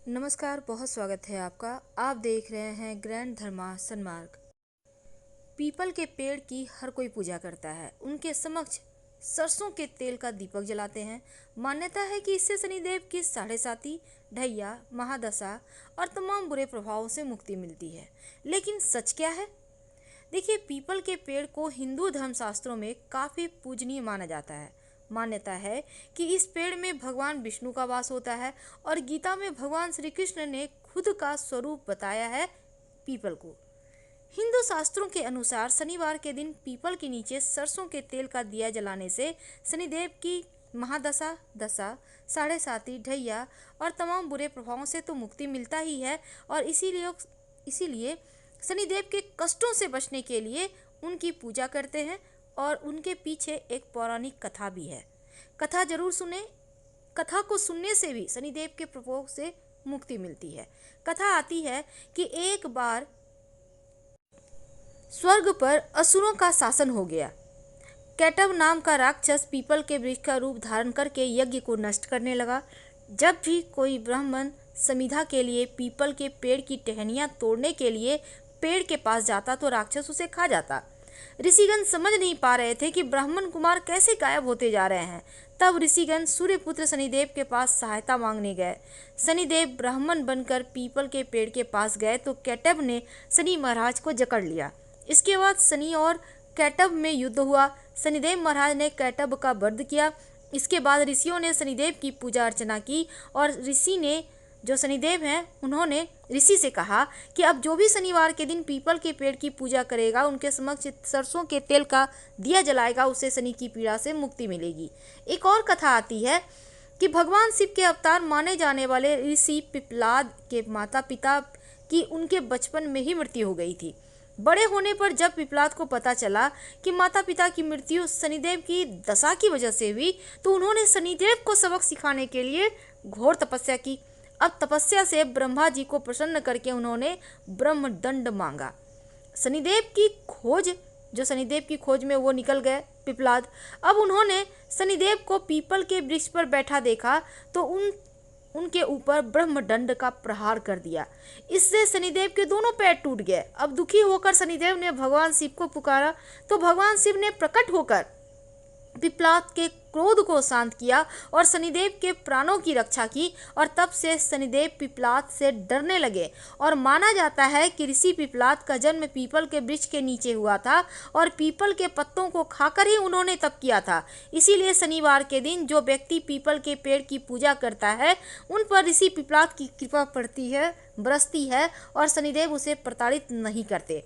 नमस्कार, बहुत स्वागत है आपका। आप देख रहे हैं ग्रैंड धर्मा सन्मार्ग। पीपल के पेड़ की हर कोई पूजा करता है। उनके समक्ष सरसों के तेल का दीपक जलाते हैं। मान्यता है कि इससे शनिदेव की साढ़े साती, ढैया, महादशा और तमाम बुरे प्रभावों से मुक्ति मिलती है। लेकिन सच क्या है? देखिए, पीपल के पेड़ को हिंदू धर्मशास्त्रों में काफ़ी पूजनीय माना जाता है। मान्यता है कि इस पेड़ में भगवान विष्णु का वास होता है और गीता में भगवान श्री कृष्ण ने खुद का स्वरूप बताया है पीपल को। हिंदू शास्त्रों के अनुसार शनिवार के दिन पीपल के नीचे सरसों के तेल का दिया जलाने से शनिदेव की महादशा, दशा, साढ़े साती, ढैया और तमाम बुरे प्रभावों से तो मुक्ति मिलता ही है। और इसीलिए शनिदेव के कष्टों से बचने के लिए उनकी पूजा करते हैं। और उनके पीछे एक पौराणिक कथा भी है। कथा जरूर सुने। कथा को सुनने से भी शनिदेव के प्रकोप से मुक्ति मिलती है। कथा आती है कि एक बार स्वर्ग पर असुरों का शासन हो गया। कैटव नाम का राक्षस पीपल के वृक्ष का रूप धारण करके यज्ञ को नष्ट करने लगा। जब भी कोई ब्राह्मण समिधा के लिए पीपल के पेड़ की टहनियां तोड़ने के लिए पेड़ के पास जाता तो राक्षस उसे खा जाता। ऋषिगण समझ नहीं पा रहे थे कि ब्राह्मण कुमार कैसे गायब होते जा रहे हैं। तब ऋषिगण सूर्यपुत्र शनिदेव के पास सहायता मांगने गए। शनिदेव ब्राह्मण बनकर पीपल के पेड़ के पास गए तो कैटव ने शनि महाराज को जकड़ लिया। इसके बाद शनि और कैटव में युद्ध हुआ। शनिदेव महाराज ने कैटव का वध किया। इसके बाद ऋषियों ने शनिदेव की पूजा अर्चना की और ऋषि ने, जो शनिदेव हैं, उन्होंने ऋषि से कहा कि अब जो भी शनिवार के दिन पीपल के पेड़ की पूजा करेगा, उनके समक्ष सरसों के तेल का दिया जलाएगा, उसे शनि की पीड़ा से मुक्ति मिलेगी। एक और कथा आती है कि भगवान शिव के अवतार माने जाने वाले ऋषि पिपलाद के माता पिता की उनके बचपन में ही मृत्यु हो गई थी। बड़े होने पर जब पिपलाद को पता चला कि माता पिता की मृत्यु शनिदेव की दशा की वजह से हुई, तो उन्होंने शनिदेव को सबक सिखाने के लिए घोर तपस्या की। अब तपस्या से ब्रह्मा जी को प्रसन्न करके उन्होंने ब्रह्मदंड मांगा। शनिदेव की खोज में वो निकल गए पिपलाद। अब उन्होंने शनिदेव को पीपल के वृक्ष पर बैठा देखा तो उनके ऊपर ब्रह्मदंड का प्रहार कर दिया। इससे शनिदेव के दोनों पैर टूट गए। अब दुखी होकर शनिदेव ने भगवान शिव को पुकारा तो भगवान शिव ने प्रकट होकर पिपलाद के क्रोध को शांत किया और शनिदेव के प्राणों की रक्षा की। और तब से शनिदेव पिपलाद से डरने लगे। और माना जाता है कि ऋषि पिपलाद का जन्म पीपल के वृक्ष के नीचे हुआ था और पीपल के पत्तों को खाकर ही उन्होंने तप किया था। इसीलिए शनिवार के दिन जो व्यक्ति पीपल के पेड़ की पूजा करता है, उन पर ऋषि पिपलाद की कृपा बरसती है और शनिदेव उसे प्रताड़ित नहीं करते।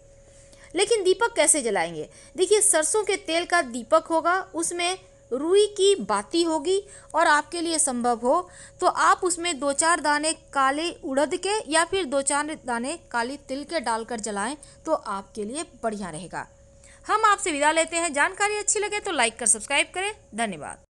लेकिन दीपक कैसे जलाएंगे? देखिए, सरसों के तेल का दीपक होगा, उसमें रुई की बाती होगी और आपके लिए संभव हो तो आप उसमें 2-4 दाने काले उड़द के या फिर 2-4 दाने काली तिल के डालकर जलाएं तो आपके लिए बढ़िया रहेगा। हम आपसे विदा लेते हैं। जानकारी अच्छी लगे तो लाइक कर सब्सक्राइब करें। धन्यवाद।